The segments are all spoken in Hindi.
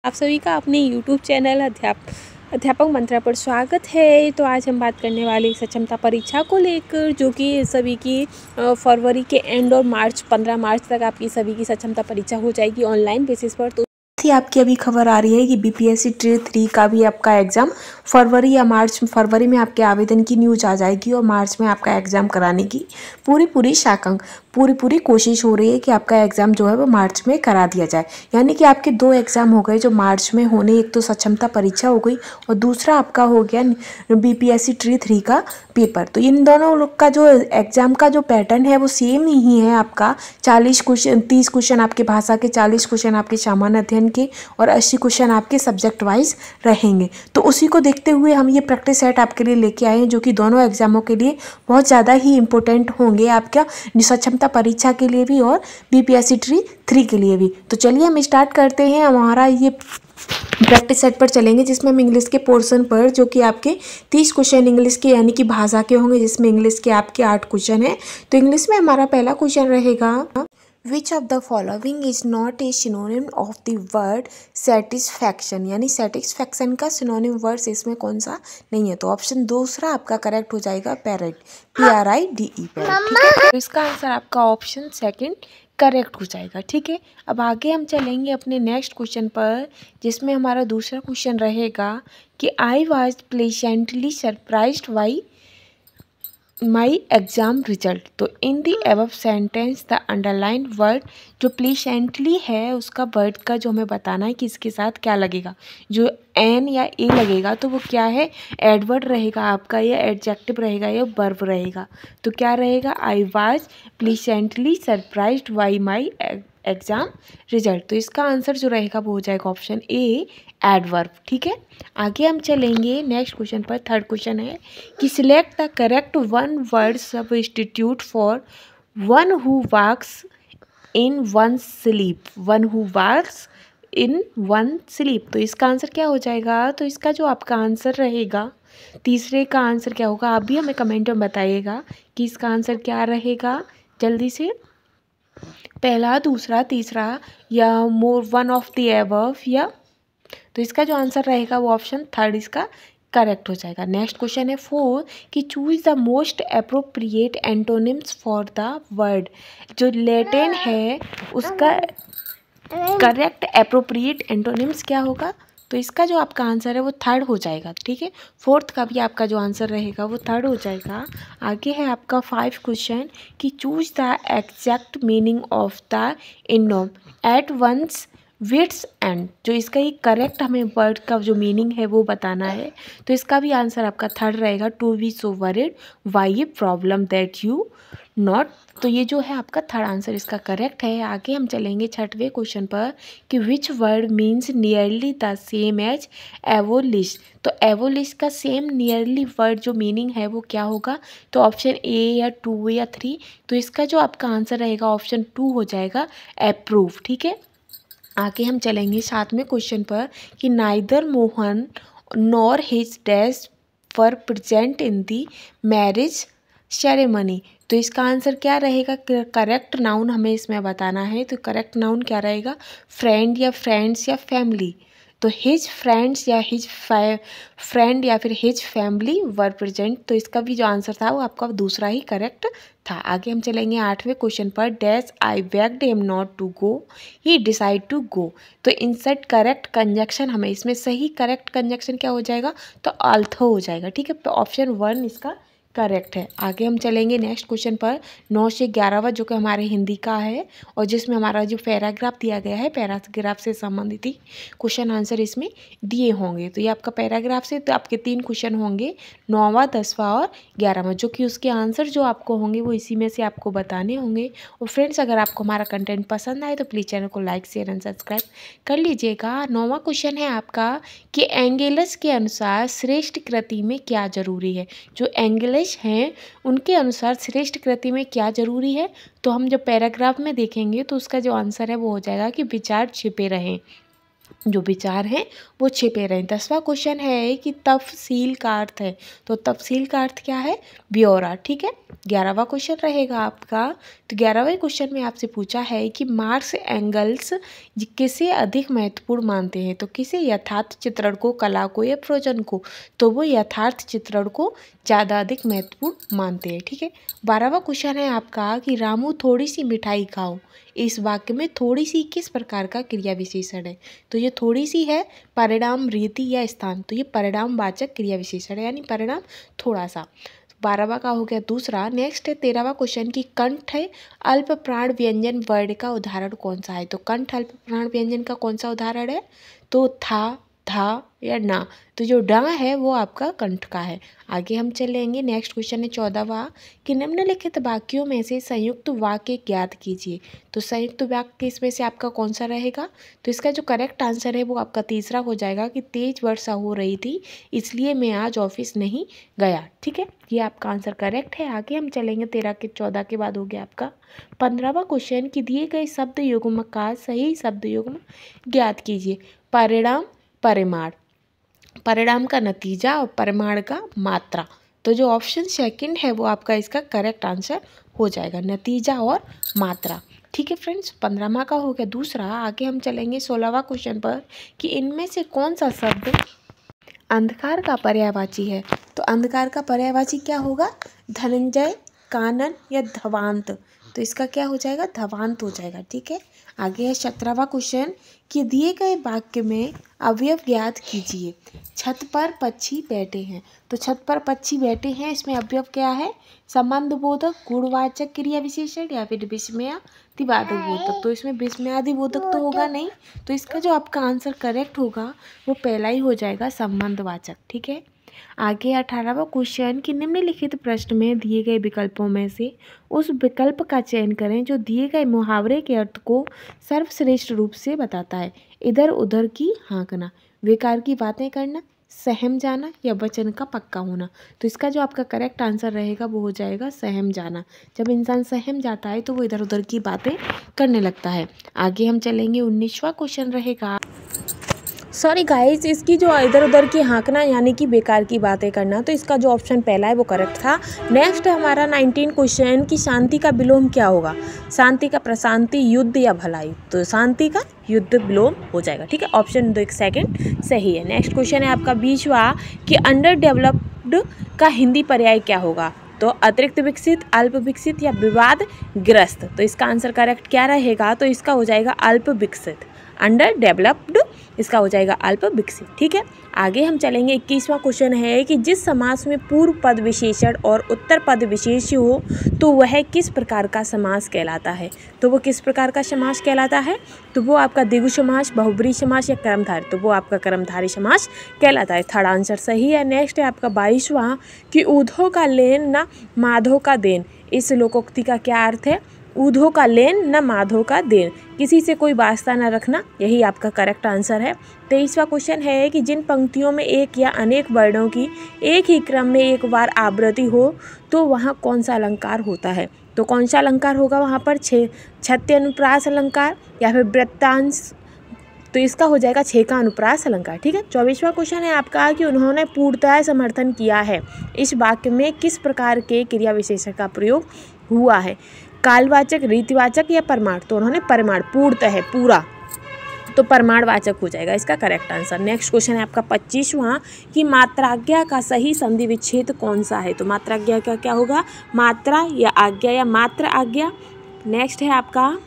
आप सभी का अपने YouTube चैनल अध्यापक मंत्रा पर स्वागत है। तो आज हम बात करने वाले सक्षमता परीक्षा को लेकर, जो कि सभी की फरवरी के एंड और 15 मार्च तक आपकी सभी की सक्षमता परीक्षा हो जाएगी ऑनलाइन बेसिस पर। तो आपकी अभी खबर आ रही है कि बीपीएससी टियर 3 का भी आपका एग्ज़ाम फरवरी में आपके आवेदन की न्यूज आ जाएगी और मार्च में आपका एग्ज़ाम कराने की पूरी कोशिश हो रही है कि आपका एग्ज़ाम जो है वो मार्च में करा दिया जाए। यानी कि आपके 2 एग्ज़ाम हो गए जो मार्च में होने, एक तो सक्षमता परीक्षा हो गई और दूसरा आपका हो गया बीपीएससी टियर 3 का पेपर। तो इन दोनों लोग का जो एग्ज़ाम का जो पैटर्न है वो सेम ही है आपका। 40 क्वेश्चन, 30 क्वेश्चन आपके भाषा के, 40 क्वेश्चन आपके सामान्य अध्ययन के और 80 क्वेश्चन आपके सब्जेक्ट वाइज रहेंगे। तो उसी को देखते हुए हम ये प्रैक्टिस सेट आपके लिए लेके आए हैं, जो कि दोनों एग्जामों के लिए बहुत ज़्यादा ही इंपॉर्टेंट होंगे, आपका सक्षमता परीक्षा के लिए भी और बीपीएससी टियर 3 के लिए भी। तो चलिए हम स्टार्ट करते हैं। हमारा ये प्रैक्टिस सेट पर चलेंगे जिसमें हम इंग्लिश के पोर्शन पर, जो कि आपके 30 क्वेश्चन इंग्लिश के यानी कि भाषा के होंगे, जिसमें इंग्लिश के आपके 8 क्वेश्चन हैं। तो इंग्लिश में हमारा पहला क्वेश्चन रहेगा, which of the following is not a synonym of the word satisfaction. यानी सेटिस्फैक्शन का सिनोनिम वर्ड्स इसमें कौन सा नहीं है। तो ऑप्शन दूसरा आपका करेक्ट हो जाएगा पैरेट, PRIDE पैरेट। ठीक है, तो इसका आंसर आपका ऑप्शन सेकंड करेक्ट हो जाएगा। ठीक है, अब आगे हम चलेंगे अपने नेक्स्ट क्वेश्चन पर, जिसमें हमारा दूसरा क्वेश्चन रहेगा कि I was pleasantly surprised by my exam result. तो in the above sentence the underline word, जो प्लीसेंटली है उसका वर्ड का जो हमें बताना है कि इसके साथ क्या लगेगा। जो एन या ए लगेगा तो वो क्या है, एडवर्ड रहेगा आपका, या एडजेक्टिव रहेगा, या वर्ब रहेगा। तो क्या रहेगा, I was pleasantly surprised by my exam result. तो इसका आंसर जो रहेगा वो हो जाएगा ऑप्शन ए, एडवर्ब। ठीक है, आगे हम चलेंगे नेक्स्ट क्वेश्चन पर। थर्ड क्वेश्चन है कि select the correct one word substitute for one who walks in one sleep. One who walks in one sleep. तो इसका आंसर क्या हो जाएगा। तो इसका जो आपका आंसर रहेगा, तीसरे का आंसर क्या होगा, आप भी हमें कमेंट में बताइएगा कि इसका आंसर क्या रहेगा जल्दी से। पहला, दूसरा, तीसरा, या more one of the above, या तो इसका जो आंसर रहेगा वो ऑप्शन थर्ड इसका करेक्ट हो जाएगा। नेक्स्ट क्वेश्चन है 4 कि choose the most appropriate antonyms for the word. जो लैटिन है उसका करेक्ट अप्रोप्रिएट एंटोनिम्स क्या होगा। तो इसका जो आपका आंसर है वो थर्ड हो जाएगा। ठीक है, फोर्थ का भी आपका जो आंसर रहेगा वो थर्ड हो जाएगा। आगे है आपका 5 क्वेश्चन कि choose the exact meaning of the idiom at one's wits end. जो इसका ये करेक्ट हमें वर्ड का जो मीनिंग है वो बताना है। तो इसका भी आंसर आपका थर्ड रहेगा, to be so worried why a problem that you not. तो ये जो है आपका थर्ड आंसर इसका करेक्ट है। आगे हम चलेंगे छठवें क्वेश्चन पर कि which word means nearly the same as abolish. तो एवोलिश का सेम नियरली वर्ड जो मीनिंग है वो क्या होगा। तो ऑप्शन ए या 2 या 3। तो इसका जो आपका आंसर रहेगा ऑप्शन 2 हो जाएगा, अप्रूव। ठीक है, आगे हम चलेंगे 7वें क्वेश्चन पर कि neither Mohan nor his dash were present in the marriage ceremony. तो इसका आंसर क्या रहेगा, करेक्ट नाउन हमें इसमें बताना है। तो करेक्ट नाउन क्या रहेगा, फ्रेंड या फ्रेंड्स या फैमिली। तो हिज फ्रेंड्स या हिज फ्रेंड या फिर हिज फैमिली वर प्रेजेंट। तो इसका भी जो आंसर था वो आपका दूसरा ही करेक्ट था। आगे हम चलेंगे 8वें क्वेश्चन पर, dash I begged him not to go he decide to go. तो इंसर्ट करेक्ट कंजक्शन, हमें इसमें सही करेक्ट कंजक्शन क्या हो जाएगा, तो अल्थो हो जाएगा। ठीक है, तो ऑप्शन 1 इसका करेक्ट है। आगे हम चलेंगे नेक्स्ट क्वेश्चन पर 9 से 11वां, जो कि हमारे हिंदी का है और जिसमें हमारा जो पैराग्राफ दिया गया है, पैराग्राफ से संबंधित ही क्वेश्चन आंसर इसमें दिए होंगे। तो ये आपका पैराग्राफ से तो आपके 3 क्वेश्चन होंगे, 9वां, 10वां और 11वां, जो कि उसके आंसर जो आपको होंगे वो इसी में से आपको बताने होंगे। और फ्रेंड्स, अगर आपको हमारा कंटेंट पसंद आए तो प्लीज़ चैनल को लाइक, शेयर एंड सब्सक्राइब कर लीजिएगा। 9वां क्वेश्चन है आपका कि एंगेलस के अनुसार श्रेष्ठ कृति में क्या जरूरी है। जो एंगेलस हैं उनके अनुसार श्रेष्ठ कृति में क्या जरूरी है। तो हम जब पैराग्राफ में देखेंगे तो उसका जो आंसर है वो हो जाएगा कि विचार छिपे रहें। जो विचार हैं वो छिपे रहें। 10वां क्वेश्चन है कि तफसील का अर्थ है, तो तफसील का अर्थ क्या है? ब्यौरा। ठीक है। 11वां क्वेश्चन रहेगा आपका, तो 11वें क्वेश्चन में आपसे पूछा है कि मार्क्स एंगल्स किसे अधिक महत्वपूर्ण मानते हैं? तो किसे? यथार्थ चित्रण को, कला को या प्रयोजन को? तो वो यथार्थ चित्रण को ज़्यादा अधिक महत्वपूर्ण मानते हैं। ठीक है। 12वां क्वेश्चन है आपका कि रामू थोड़ी सी मिठाई खाओ, इस वाक्य में थोड़ी सी किस प्रकार का क्रिया विशेषण है? तो ये थोड़ी सी है परिणाम, रीति या स्थान, तो ये परिणामवाचक क्रिया विशेषण है, यानी परिणाम थोड़ा सा। 12वां का हो गया दूसरा। नेक्स्ट है 13वां क्वेश्चन की कंठ है अल्प प्राण व्यंजन वर्ड का उदाहरण कौन सा है? तो कंठ अल्प प्राण व्यंजन का कौन सा उदाहरण है? तो था, था या ना, तो जो डा है वो आपका कंठ का है। आगे हम चलेंगे। नेक्स्ट क्वेश्चन है 14वां कि निम्नलिखित वाक्यों में से संयुक्त वाक्य ज्ञात कीजिए। तो संयुक्त वाक्य इसमें से आपका कौन सा रहेगा? तो इसका जो करेक्ट आंसर है वो आपका तीसरा हो जाएगा कि तेज वर्षा हो रही थी इसलिए मैं आज ऑफिस नहीं गया। ठीक है, ये आपका आंसर करेक्ट है। आगे हम चलेंगे 13 के 14 के बाद हो गया आपका 15वां क्वेश्चन कि दिए गए शब्द युग्म का सही शब्द युग्म ज्ञात कीजिए। परिणाम, परिमाण, परिणाम का नतीजा और परिमाण का मात्रा। तो जो ऑप्शन सेकंड है वो आपका इसका करेक्ट आंसर हो जाएगा, नतीजा और मात्रा। ठीक है फ्रेंड्स, 15वां का हो गया दूसरा। आगे हम चलेंगे 16वां क्वेश्चन पर कि इनमें से कौन सा शब्द अंधकार का पर्यायवाची है? तो अंधकार का पर्यायवाची क्या होगा? धनंजय, कानन या धवांत? तो इसका क्या हो जाएगा? धवांत हो जाएगा। ठीक है। आगे है 17वां क्वेश्चन कि दिए गए वाक्य में अवयव ज्ञात कीजिए। छत पर पक्षी बैठे हैं, तो छत पर पक्षी बैठे हैं, इसमें अवयव क्या है? संबंध बोधक, गुणवाचक क्रिया विशेषण या फिर विस्मयादिवाचक बोधक। तो इसमें विस्मयादिबोधक तो होगा नहीं, तो इसका जो आपका आंसर करेक्ट होगा वो पहला ही हो जाएगा, संबंधवाचक। ठीक है। आगे 18वां क्वेश्चन कि निम्नलिखित प्रश्न में दिए गए विकल्पों में से उस विकल्प का चयन करें जो दिए गए मुहावरे के अर्थ को सर्वश्रेष्ठ रूप से बताता है। इधर उधर की हाँकना, बेकार की बातें करना, सहम जाना या वचन का पक्का होना। तो इसका जो आपका करेक्ट आंसर रहेगा वो हो जाएगा सहम जाना। जब इंसान सहम जाता है तो वो इधर उधर की बातें करने लगता है। आगे हम चलेंगे 19वां क्वेश्चन रहेगा। सॉरी गाइस, इसकी जो इधर उधर की हाँकना यानी कि बेकार की बातें करना, तो इसका जो ऑप्शन पहला है वो करेक्ट था। नेक्स्ट है हमारा 19 क्वेश्चन कि शांति का विलोम क्या होगा? शांति का प्रशांति, युद्ध या भलाई? तो शांति का युद्ध विलोम हो जाएगा। ठीक है, ऑप्शन 2 सेकंड सही है। नेक्स्ट क्वेश्चन है आपका 20वां कि अंडर डेवलप्ड का हिंदी पर्याय क्या होगा? तो अतिरिक्त विकसित, अल्प विकसित या विवादग्रस्त? तो इसका आंसर करेक्ट क्या रहेगा? तो इसका हो जाएगा अल्प विकसित। अंडर डेवलप्ड इसका हो जाएगा अल्प विकसित। ठीक है। आगे हम चलेंगे 21वां क्वेश्चन है कि जिस समास में पूर्व पद विशेषण और उत्तर पद विशेष्य हो तो वह किस प्रकार का समास कहलाता है? तो वो किस प्रकार का समास कहलाता है? तो वो आपका द्विगु समास, बहुब्रीहि समास या कर्मधारय? तो वो आपका कर्मधारय समास कहलाता है। थर्ड आंसर सही है। नेक्स्ट है आपका 22वां कि ऊधो का लेन न माधो का देन। इस लोकोक्ति का क्या अर्थ है? ऊधो का लेन न माधो का देन, किसी से कोई वास्ता न रखना, यही आपका करेक्ट आंसर है। 23वां क्वेश्चन है कि जिन पंक्तियों में एक या अनेक वर्णों की एक ही क्रम में एक बार आवृत्ति हो तो वहाँ कौन सा अलंकार होता है? तो कौन सा अलंकार होगा वहाँ पर? छत्य अनुप्रास अलंकार या फिर वृत्तांश? तो इसका हो जाएगा छः का अनुप्रास अलंकार। ठीक है। 24वां क्वेश्चन है आपका कि उन्होंने पूर्णतः समर्थन किया है। इस वाक्य में किस प्रकार के क्रिया विशेषण का प्रयोग हुआ है? कालवाचक, रीतिवाचक या प्रमाण? तो उन्होंने प्रमाण, पूर्णतः है पूरा, तो प्रमाणवाचक हो जाएगा इसका करेक्ट आंसर। नेक्स्ट क्वेश्चन है आपका 25वां कि मात्राज्ञा का सही संधि विच्छेद कौन सा है? तो मात्राज्ञा का क्या होगा? मात्रा या आज्ञा या मात्र आज्ञा? नेक्स्ट है आपका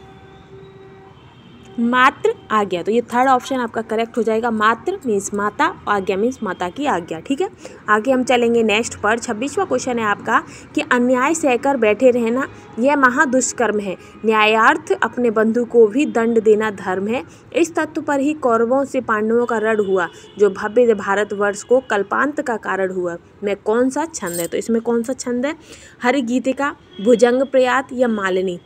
मात्र आज्ञा, तो ये थर्ड ऑप्शन आपका करेक्ट हो जाएगा। मात्र मीन्स माता, आज्ञा मीन्स माता की आज्ञा। ठीक है। आगे हम चलेंगे नेक्स्ट पर। 26वां क्वेश्चन है आपका कि अन्याय सहकर बैठे रहना यह महादुष्कर्म है, न्यायार्थ अपने बंधु को भी दंड देना धर्म है। इस तत्व पर ही कौरवों से पांडवों का रण हुआ जो भव्य भारतवर्ष को कल्पांत का कारण हुआ। में कौन सा छंद है? तो इसमें कौन सा छंद है? हरिगीतिका, भुजंग प्रयात या मालिनी?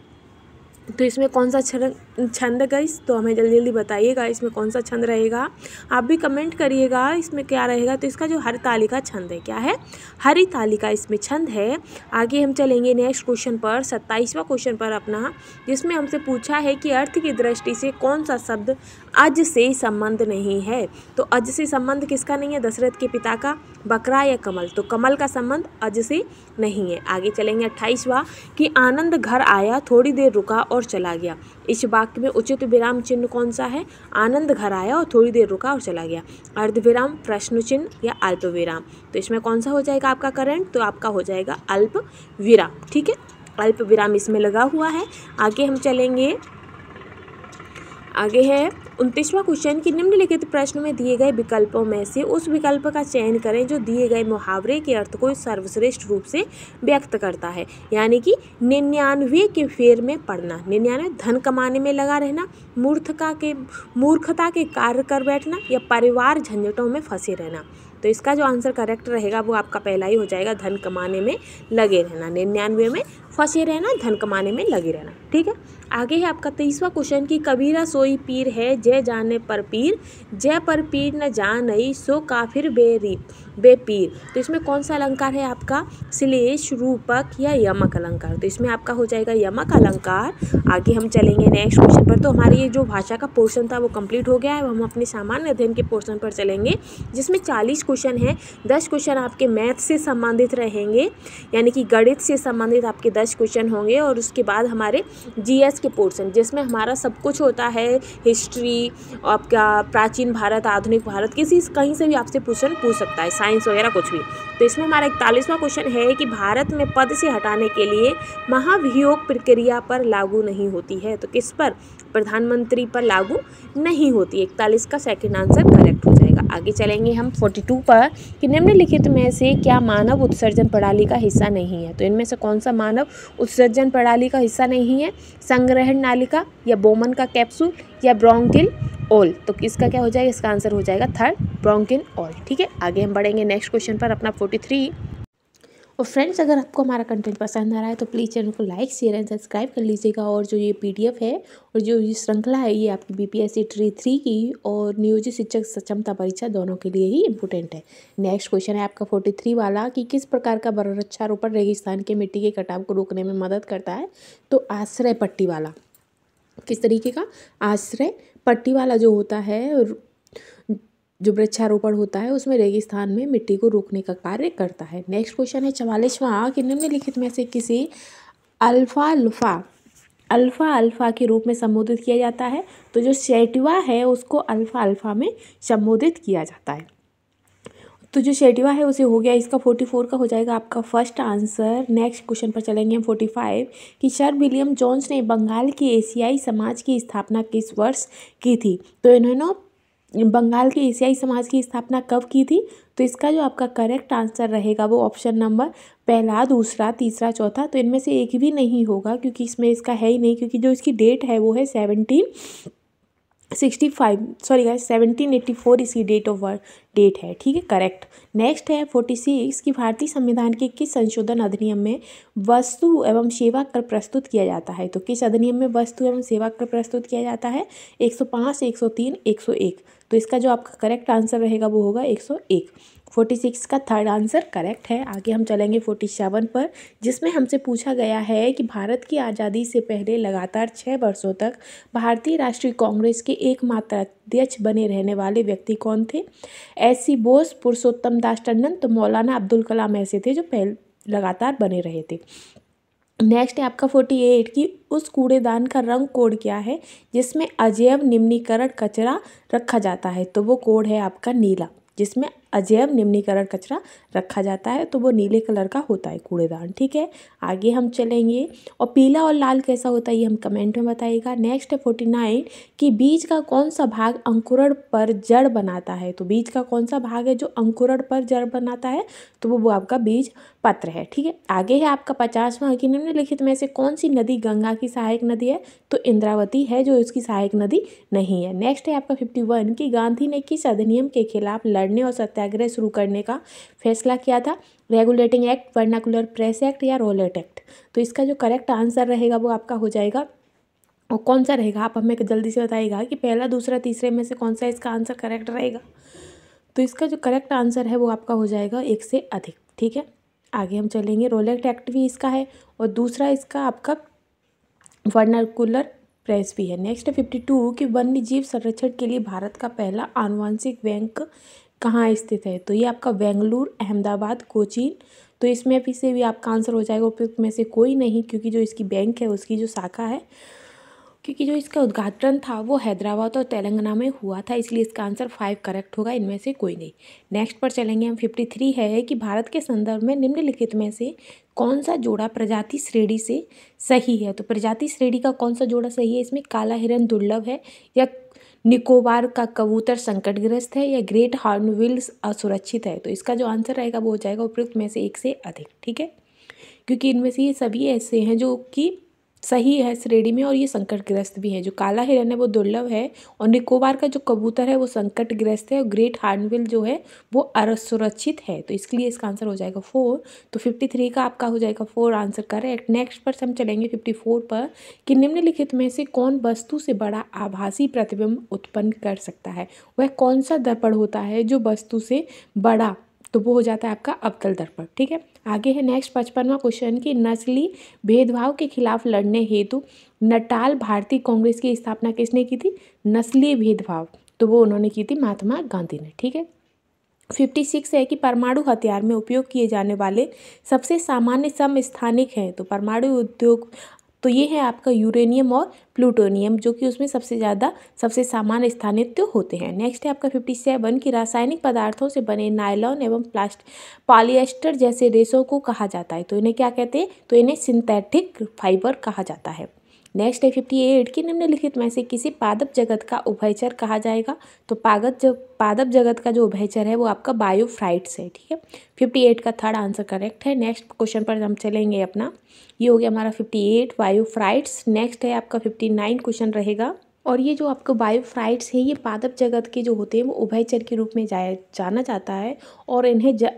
तो इसमें कौन सा छंद गाइस, तो हमें जल्दी जल्दी बताइएगा इसमें कौन सा छंद रहेगा। आप भी कमेंट करिएगा इसमें क्या रहेगा। तो इसका जो हरतालिका छंद है, क्या है, हरितालिका इसमें छंद है। आगे हम चलेंगे नेक्स्ट क्वेश्चन पर, 27वां क्वेश्चन पर अपना, जिसमें हमसे पूछा है कि अर्थ की दृष्टि से कौन सा शब्द अज से संबंध नहीं है। तो अज से संबंध किसका नहीं है, दशरथ के पिता का, बकरा या कमल। तो कमल का संबंध अज से नहीं है। आगे चलेंगे 28वां कि आनंद घर आया, थोड़ी देर रुका और चला गया। इस वाक्य में उचित विराम चिन्ह कौन सा है, आनंद घर आया और थोड़ी देर रुका और चला गया। अर्धविराम, प्रश्न चिन्ह या अल्प विराम। तो इसमें कौन सा हो जाएगा आपका करंट, तो आपका हो जाएगा अल्प विराम। ठीक है, अल्प विराम इसमें लगा हुआ है। आगे हम चलेंगे, आगे है 29वां क्वेश्चन कि निम्नलिखित प्रश्न में दिए गए विकल्पों में से उस विकल्प का चयन करें जो दिए गए मुहावरे के अर्थ को सर्वश्रेष्ठ रूप से व्यक्त करता है। यानी कि 99 के फेर में पड़ना, 99 धन कमाने में लगा रहना, मूर्खता के कार्य कर बैठना या परिवार झंझटों में फंसे रहना। तो इसका जो आंसर करेक्ट रहेगा वो आपका पहला ही हो जाएगा, धन कमाने में लगे रहना, 99 में फंसे रहना, धन कमाने में लगे रहना। ठीक है, आगे है आपका 23वां क्वेश्चन कि कबीरा सोई पीर है, जय जाने पर पीर, जय पर पीर न जानई, सो काफिर बेपीर। तो इसमें कौन सा अलंकार है आपका, श्लेष, रूपक या यमक अलंकार। तो इसमें आपका हो जाएगा यमक अलंकार। आगे हम चलेंगे नेक्स्ट क्वेश्चन पर। तो हमारी ये जो भाषा का पोर्शन था वो कंप्लीट हो गया है। हम अपने सामान्य अध्ययन के पोर्शन पर चलेंगे, जिसमें 40 क्वेश्चन है। 10 क्वेश्चन आपके मैथ से संबंधित रहेंगे, यानी कि गणित से संबंधित आपके 10 क्वेश्चन होंगे। और उसके बाद हमारे जीएस के पोर्शन, जिसमें हमारा सब कुछ होता है, हिस्ट्री, आपका प्राचीन भारत, आधुनिक भारत, कहीं से भी आपसे क्वेश्चन पूछ सकता है, साइंस वगैरह कुछ भी। तो इसमें हमारा 41वां क्वेश्चन है कि भारत में पद से हटाने के लिए महाभियोग प्रक्रिया पर लागू नहीं होती है। तो किस पर, प्रधानमंत्री पर लागू नहीं होती। 41 का सेकंड आंसर करेक्ट हो जाएगा। आगे चलेंगे हम 42 पर कि निम्नलिखित में से क्या मानव उत्सर्जन प्रणाली का हिस्सा नहीं है। तो इनमें से कौन सा मानव उत्सर्जन प्रणाली का हिस्सा नहीं है, संग्रहण नालिका या बोमन का कैप्सूल या ब्रोंकिल ओल। तो किसका क्या हो जाएगा, इसका आंसर हो जाएगा थर्ड, ब्रोंकिल ओल। ठीक है, आगे हम बढ़ेंगे नेक्स्ट क्वेश्चन पर अपना 43। और फ्रेंड्स, अगर आपको हमारा कंटेंट पसंद आ रहा है तो प्लीज़ चैनल को लाइक, शेयर एंड सब्सक्राइब कर लीजिएगा। और जो ये पीडीएफ है और जो ये श्रृंखला है, ये आपकी बीपीएससी ट्री 3 की और नियोजित शिक्षक सक्षमता परीक्षा दोनों के लिए ही इंपॉर्टेंट है। नेक्स्ट क्वेश्चन है आपका 43 वाला कि किस प्रकार का वृक्षारोपण रेगिस्तान के मिट्टी के कटाव को रोकने में मदद करता है। तो आश्रय पट्टी वाला, किस तरीके का, आश्रय पट्टी वाला जो होता है, जो वृक्षारोपण होता है उसमें रेगिस्तान में मिट्टी को रोकने का कार्य करता है। नेक्स्ट क्वेश्चन है 44वां कि निम्नलिखित में से किसी अल्फा के रूप में संबोधित किया जाता है। तो जो सेटिवा है उसको अल्फा में संबोधित किया जाता है। तो जो सेटिवा है उसे हो गया, इसका 44 का हो जाएगा आपका फर्स्ट आंसर। नेक्स्ट क्वेश्चन पर चलेंगे हम 45 कि सर विलियम जोन्स ने बंगाल के एशियाई समाज की स्थापना किस वर्ष की थी। तो इन्होंने बंगाल के एशियाई समाज की स्थापना कब की थी। तो इसका जो आपका करेक्ट आंसर रहेगा वो ऑप्शन नंबर पहला, दूसरा, तीसरा, चौथा। तो इनमें से एक भी नहीं होगा क्योंकि इसमें इसका है ही नहीं, क्योंकि जो इसकी डेट है वो है 1784 इसकी डेट ऑफ बर्थ डेट है। ठीक है, करेक्ट। नेक्स्ट है 46 कि भारतीय संविधान के किस संशोधन अधिनियम में वस्तु एवं सेवा कर प्रस्तुत किया जाता है। तो किस अधिनियम में वस्तु एवं सेवा कर प्रस्तुत किया जाता है, 105, 103, 101। तो इसका जो आपका करेक्ट आंसर रहेगा वो होगा 101। 46 का थर्ड आंसर करेक्ट है। आगे हम चलेंगे 47 पर, जिसमें हमसे पूछा गया है कि भारत की आज़ादी से पहले लगातार 6 वर्षों तक भारतीय राष्ट्रीय कांग्रेस के एकमात्र अध्यक्ष बने रहने वाले व्यक्ति कौन थे। एस.सी. बोस, पुरुषोत्तम दास टंडन, तो मौलाना अब्दुल कलाम ऐसे थे जो लगातार बने रहे थे। नेक्स्ट है आपका 48 कि उस कूड़ेदान का रंग कोड क्या है जिसमें अजैव निम्नीकरण कचरा रखा जाता है। तो वो कोड है आपका नीला, जिसमें अजैव निम्नीकरण कचरा रखा जाता है, तो वो नीले कलर का होता है कूड़ेदान। ठीक है, आगे हम चलेंगे। और पीला और लाल कैसा होता है ये हम कमेंट में बताइएगा। नेक्स्ट है 49 कि बीज का कौन सा भाग अंकुरण पर जड़ बनाता है। तो बीज का कौन सा भाग है जो अंकुरण पर जड़ बनाता है, तो वो आपका बीज पत्र है। ठीक है, आगे है आपका 50वां कि निम्नलिखित में से कौन सी नदी गंगा की सहायक नदी है। तो इंद्रावती है जो इसकी सहायक नदी नहीं है। नेक्स्ट है आपका 51 कि गांधी ने किस अधिनियम के खिलाफ लड़ने और सत्याग्रह शुरू करने का फैसला किया था। Regulating act, vernacular press act या रोलेट एक्ट। तो इसका जो करेक्ट आंसर रहेगा वो आपका हो जाएगा और कौन सा रहेगा, आप हमें जल्दी से बताइएगा कि पहला, दूसरा, तीसरे में से कौन सा इसका आंसर करेक्ट रहेगा। तो इसका जो करेक्ट आंसर है वो आपका हो जाएगा एक से अधिक। ठीक है, आगे हम चलेंगे। रोलेट एक्ट भी इसका है और दूसरा इसका आपका वर्नाकुलर प्रेस भी है। नेक्स्ट है 52 कि वन्य जीव संरक्षण के लिए भारत का पहला आनुवंशिक बैंक कहाँ स्थित है। तो ये आपका बेंगलुरु, अहमदाबाद, कोचीन। तो इसमें भी से भी आपका आंसर हो जाएगा उपयुक्त में से कोई नहीं, क्योंकि जो इसकी बैंक है उसकी जो शाखा है, क्योंकि जो इसका उद्घाटन था वो हैदराबाद और तेलंगाना में हुआ था, इसलिए इसका आंसर 5 करेक्ट होगा, इनमें से कोई नहीं। नेक्स्ट पर चलेंगे हम। 53 है कि भारत के संदर्भ में निम्नलिखित में से कौन सा जोड़ा प्रजाति श्रेणी से सही है। तो प्रजाति श्रेणी का कौन सा जोड़ा सही है, इसमें काला हिरन दुर्लभ है, या निकोबार का कबूतर संकटग्रस्त है, या ग्रेट हॉर्नबिल असुरक्षित है। तो इसका जो आंसर रहेगा वो हो जाएगा उपयुक्त में से एक से अधिक। ठीक है, क्योंकि इनमें से ये सभी ऐसे हैं जो कि सही है श्रेणी में, और ये संकटग्रस्त भी है। जो काला हिरन है वो दुर्लभ है, और निकोबार का जो कबूतर है वो संकटग्रस्त है, और ग्रेट हॉर्नबिल जो है वो असुरक्षित है। तो इसके लिए इसका आंसर हो जाएगा 4। तो 53 का आपका हो जाएगा 4 आंसर करेक्ट। नेक्स्ट पर हम चलेंगे 54 पर कि निम्नलिखित में से कौन वस्तु से बड़ा आभासी प्रतिबिंब उत्पन्न कर सकता है। वह कौन सा दर्पण होता है जो वस्तु से बड़ा, तो वो हो जाता है आपका अवतल दर्पण। ठीक है, आगे है नेक्स्ट 55वां क्वेश्चन कि नस्ली भेदभाव के खिलाफ लड़ने हेतु नटाल भारतीय कांग्रेस की स्थापना किसने की थी। नस्लीय भेदभाव, तो वो उन्होंने की थी महात्मा गांधी ने। ठीक है, 56 है कि परमाणु हथियार में उपयोग किए जाने वाले सबसे सामान्य समस्थानिक हैं। तो परमाणु उद्योग, तो ये है आपका यूरेनियम और प्लूटोनियम, जो कि उसमें सबसे ज़्यादा सबसे सामान्य स्थानित्व होते हैं। नेक्स्ट है आपका 57 कि रासायनिक पदार्थों से बने नायलॉन एवं पॉलिएस्टर जैसे रेशों को कहा जाता है। तो इन्हें क्या कहते हैं, तो इन्हें सिंथेटिक फाइबर कहा जाता है। नेक्स्ट है 58 कि निम्नलिखित में से किसी पादप जगत का उभयचर कहा जाएगा। तो पादप जगत का जो उभयचर है वो आपका बायोफाइट्स है। ठीक है, 58 का थर्ड आंसर करेक्ट है। नेक्स्ट क्वेश्चन पर हम चलेंगे अपना, ये हो गया हमारा 58 बायोफाइट्स। नेक्स्ट है आपका 59 क्वेश्चन रहेगा, और ये जो आपका बायोफाइट्स है ये पादप जगत के जो होते हैं वो उभयचर के रूप में जाना जाता है, और इन्हें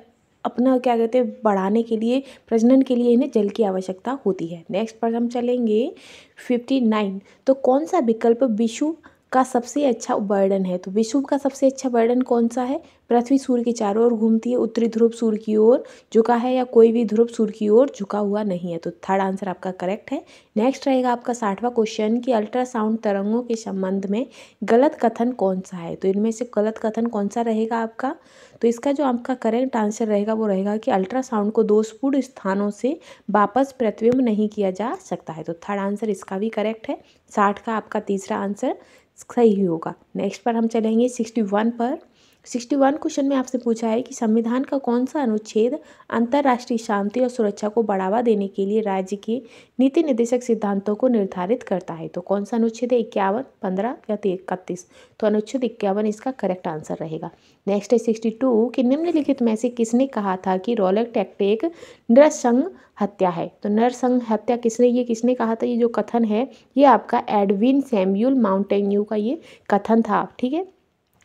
अपना क्या कहते हैं बढ़ाने के लिए, प्रजनन के लिए इन्हें जल की आवश्यकता होती है। नेक्स्ट पर हम चलेंगे 59। तो कौन सा विकल्प विषुव का सबसे अच्छा वर्णन है। तो विषुव का सबसे अच्छा वर्णन कौन सा है। पृथ्वी सूर्य के चारों ओर घूमती है, उत्तरी ध्रुव सूर्य की ओर झुका है, या कोई भी ध्रुव सूर्य की ओर झुका हुआ नहीं है। तो थर्ड आंसर आपका करेक्ट है। नेक्स्ट रहेगा आपका 60वां क्वेश्चन कि अल्ट्रासाउंड तरंगों के संबंध में गलत कथन कौन सा है। तो इनमें से गलत कथन कौन सा रहेगा आपका। तो इसका जो आपका करेक्ट आंसर रहेगा वो रहेगा कि अल्ट्रासाउंड को दोषपूर्ण स्थानों से वापस प्रतिबिंब नहीं किया जा सकता है। तो थर्ड आंसर इसका भी करेक्ट है। 60 का आपका तीसरा आंसर सही होगा। नेक्स्ट पर हम चलेंगे 61 पर। 61 क्वेश्चन में आपसे पूछा है कि संविधान का कौन सा अनुच्छेद अंतर्राष्ट्रीय शांति और सुरक्षा को बढ़ावा देने के लिए राज्य के नीति निर्देशक सिद्धांतों को निर्धारित करता है। तो कौन सा अनुच्छेद है, 51, 15 या 31। तो अनुच्छेद 51 इसका करेक्ट आंसर रहेगा। नेक्स्ट है 62 कि निम्नलिखित में से किसने कहा था कि रॉलेट एक्ट एक नृशंस हत्या है। तो नरसंहार हत्या किसने कहा था। ये जो कथन है ये आपका एडविन सैमुअल माउंटेन्यू का ये कथन था। ठीक है,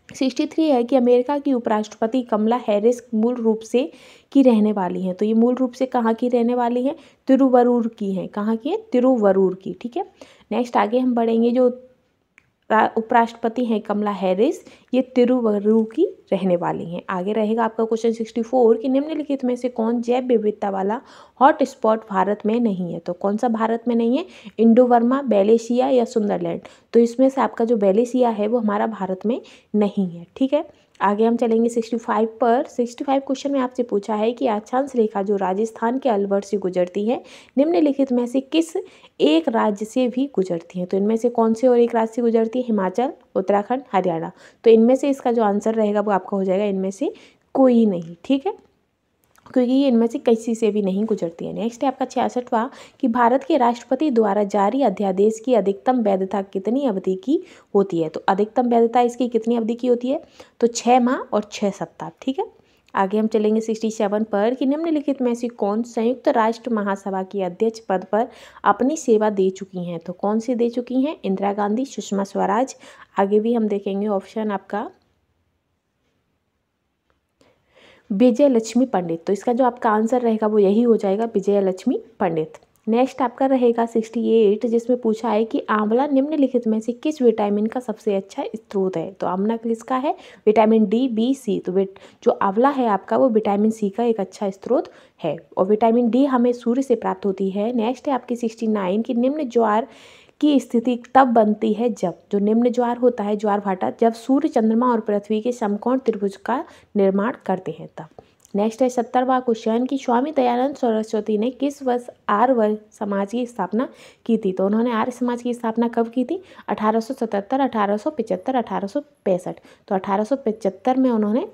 63 है कि अमेरिका की उपराष्ट्रपति कमला हैरिस मूल रूप से की रहने वाली हैं। तो ये मूल रूप से कहाँ की रहने वाली हैं, तिरुवरूर की हैं। कहाँ की है, तिरुवरूर की। ठीक है, नेक्स्ट आगे हम बढ़ेंगे। जो उपराष्ट्रपति हैं कमला हैरिस, ये तिरुवरूर की रहने वाली हैं। आगे रहेगा आपका क्वेश्चन 64 कि निम्नलिखित में से कौन जैव विविधता वाला हॉट स्पॉट भारत में नहीं है। तो कौन सा भारत में नहीं है, इंडोबर्मा, बैलेशिया या सुंदरलैंड। तो इसमें से आपका जो बैलेशिया है वो हमारा भारत में नहीं है। ठीक है, आगे हम चलेंगे 65 पर। 65 क्वेश्चन में आपसे पूछा है कि अक्षांश रेखा जो राजस्थान के अलवर से गुजरती है निम्नलिखित में से किस एक राज्य से भी गुजरती है। तो इनमें से कौन से और एक राज्य से गुजरती है, हिमाचल, उत्तराखंड, हरियाणा। तो इनमें से इसका जो आंसर रहेगा वो आपका हो जाएगा इनमें से कोई नहीं। ठीक है, क्योंकि ये इनमें से किसी से भी नहीं गुजरती है। नेक्स्ट है आपका 66वां कि भारत के राष्ट्रपति द्वारा जारी अध्यादेश की अधिकतम वैधता कितनी अवधि की होती है। तो अधिकतम वैधता इसकी कितनी अवधि की होती है, तो 6 माह और 6 सप्ताह। ठीक है, आगे हम चलेंगे 67 पर कि निम्नलिखित में से कौन संयुक्त राष्ट्र महासभा की अध्यक्ष पद पर अपनी सेवा दे चुकी हैं। तो कौन सी दे चुकी हैं, इंदिरा गांधी, सुषमा स्वराज। आगे भी हम देखेंगे ऑप्शन आपका विजय लक्ष्मी पंडित। तो इसका जो आपका आंसर रहेगा वो यही हो जाएगा, विजय लक्ष्मी पंडित। नेक्स्ट आपका रहेगा 68, जिसमें पूछा है कि आंवला निम्नलिखित में से किस विटामिन का सबसे अच्छा स्रोत है। तो आंवला किसका है, विटामिन डी, बी, सी। तो जो आंवला है आपका वो विटामिन सी का एक अच्छा स्रोत है, और विटामिन डी हमें सूर्य से प्राप्त होती है। नेक्स्ट है आपकी 69 की निम्न ज्वार की स्थिति तब बनती है जब, जो निम्न ज्वार होता है, ज्वार भाटा, जब सूर्य, चंद्रमा और पृथ्वी के समकोण त्रिभुज का निर्माण करते हैं तब। नेक्स्ट है 70वां क्वेश्चन कि स्वामी दयानंद सरस्वती ने किस वर्ष आर्य समाज की स्थापना की थी। तो उन्होंने आर्य समाज की स्थापना कब की थी, 1877, 1875, 1865। तो 1875 में उन्होंने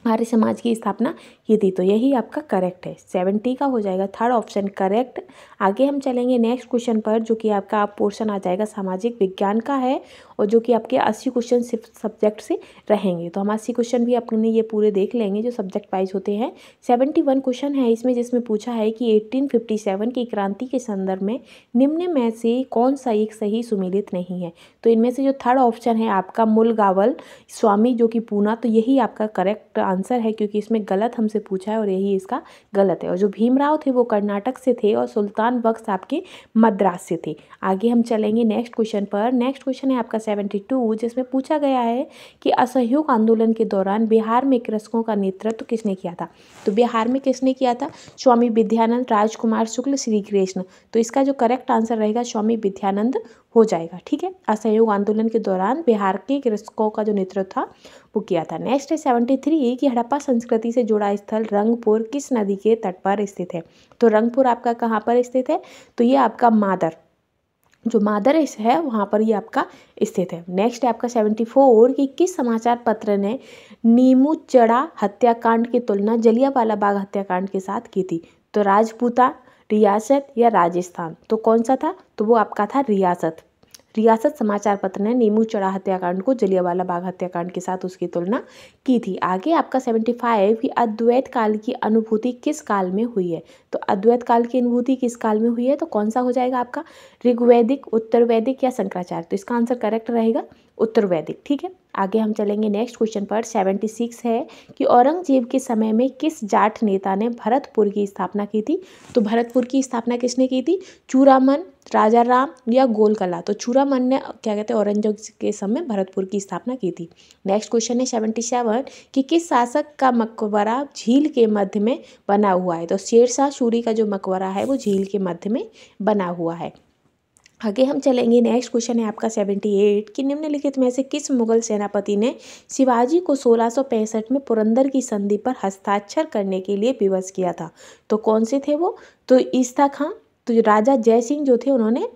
आर्य समाज की स्थापना की थी। तो यही आपका करेक्ट है, 70 का हो जाएगा थर्ड ऑप्शन करेक्ट। आगे हम चलेंगे नेक्स्ट क्वेश्चन पर, जो कि आपका पोर्शन आ जाएगा सामाजिक विज्ञान का है, और जो कि आपके 80 क्वेश्चन सिर्फ सब्जेक्ट से रहेंगे। तो हम 80 क्वेश्चन भी अपने ये पूरे देख लेंगे जो सब्जेक्ट वाइज होते हैं। 71 क्वेश्चन है इसमें, जिसमें पूछा है कि 1857 की क्रांति के संदर्भ में निम्न में से कौन सा एक सही सुमेलित नहीं है। तो इनमें से जो थर्ड ऑप्शन है आपका मुलगावल स्वामी, जो कि पूना, तो यही आपका करेक्ट आंसर है, क्योंकि इसमें गलत हमसे पूछा है और यही इसका गलत है। और जो भीमराव थे वो कर्नाटक से थे, और सुल्तान बख्श आपके मद्रास से थे। आगे हम चलेंगे नेक्स्ट क्वेश्चन पर। नेक्स्ट क्वेश्चन है आपका 72, जिसमें पूछा गया है कि असहयोग आंदोलन के दौरान बिहार में कृषकों का नेतृत्व किसने किया था। तो बिहार में किसने किया था, स्वामी विद्यानंद, राजकुमार शुक्ल, श्री कृष्ण। तो इसका जो करेक्ट आंसर रहेगा स्वामी विद्यानंद हो जाएगा। ठीक है, असहयोग आंदोलन के दौरान बिहार के कृषकों का जो नेतृत्व था वो किया था। नेक्स्ट है 73 कि हड़प्पा संस्कृति से जुड़ा स्थल रंगपुर किस नदी के तट पर स्थित है। तो रंगपुर आपका कहाँ पर स्थित है, तो ये आपका मादर, जो मादर है वहाँ पर ये आपका स्थित है। नेक्स्ट है आपका 74 कि किस समाचार पत्र ने नीमूचड़ा हत्याकांड की तुलना जलियांवाला बाग हत्याकांड के साथ की थी। तो राजपूता, रियासत या राजस्थान। तो कौन सा था, तो वो आपका था रियासत। रियासत समाचार पत्र ने नीमूचड़ा हत्याकांड को जलियांवाला बाग हत्याकांड के साथ उसकी तुलना की थी। आगे आपका 75 कि अद्वैत काल की अनुभूति किस काल में हुई है। तो अद्वैत काल की अनुभूति किस काल में हुई है, तो कौन सा हो जाएगा आपका, ऋग्वैदिक, उत्तर वैदिक या शंकराचार्य। तो इसका आंसर करेक्ट रहेगा उत्तर वैदिक। ठीक है, आगे हम चलेंगे नेक्स्ट क्वेश्चन पर। 76 है कि औरंगजेब के समय में किस जाट नेता ने भरतपुर की स्थापना की थी। तो भरतपुर की स्थापना किसने की थी, चूड़ामन, राजा राम या गोलकला। तो चूड़ामन ने क्या कहते हैं औरंगजेब के समय भरतपुर की स्थापना की थी। नेक्स्ट क्वेश्चन है 77 कि किस शासक का मकबरा झील के मध्य में बना हुआ है। तो शेरशाह सूरी का जो मकबरा है वो झील के मध्य में बना हुआ है। आगे हम चलेंगे नेक्स्ट क्वेश्चन है आपका 78 कि निम्नलिखित में से किस मुगल सेनापति ने शिवाजी को 1665 में पुरंदर की संधि पर हस्ताक्षर करने के लिए विवश किया था। तो कौन से थे वो, तो ईस्ता खां, तो राजा जय सिंह जो थे उन्होंने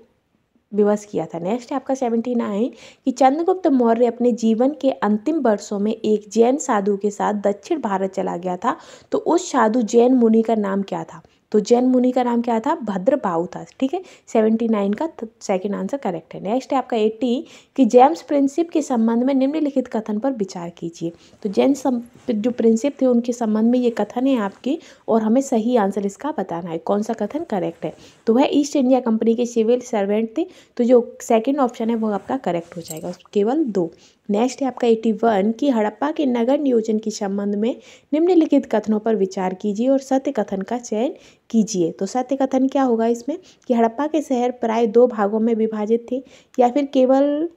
विवश किया था। नेक्स्ट है आपका 79 कि चंद्रगुप्त मौर्य अपने जीवन के अंतिम वर्षों में एक जैन साधु के साथ दक्षिण भारत चला गया था। तो उस साधु जैन मुनि का नाम क्या था। तो जैन मुनि का नाम क्या था, भद्रबाहु था। ठीक है, 79 का सेकंड आंसर करेक्ट है। नेक्स्ट है आपका 80 कि जेम्स प्रिंसिप के संबंध में निम्नलिखित कथन पर विचार कीजिए। तो जैन जो प्रिंसिप थे उनके संबंध में ये कथन है आपके, और हमें सही आंसर इसका बताना है कौन सा कथन करेक्ट है। तो वह ईस्ट इंडिया कंपनी के सिविल सर्वेंट थे। तो जो सेकंड ऑप्शन है वो आपका करेक्ट हो जाएगा, केवल 2। नेक्स्ट है आपका 81 कि हड़प्पा के नगर नियोजन के संबंध में निम्नलिखित कथनों पर विचार कीजिए और सत्य कथन का चयन कीजिए। तो सत्य कथन क्या होगा इसमें, कि हड़प्पा के शहर प्राय 2 भागों में विभाजित थे, या फिर केवल,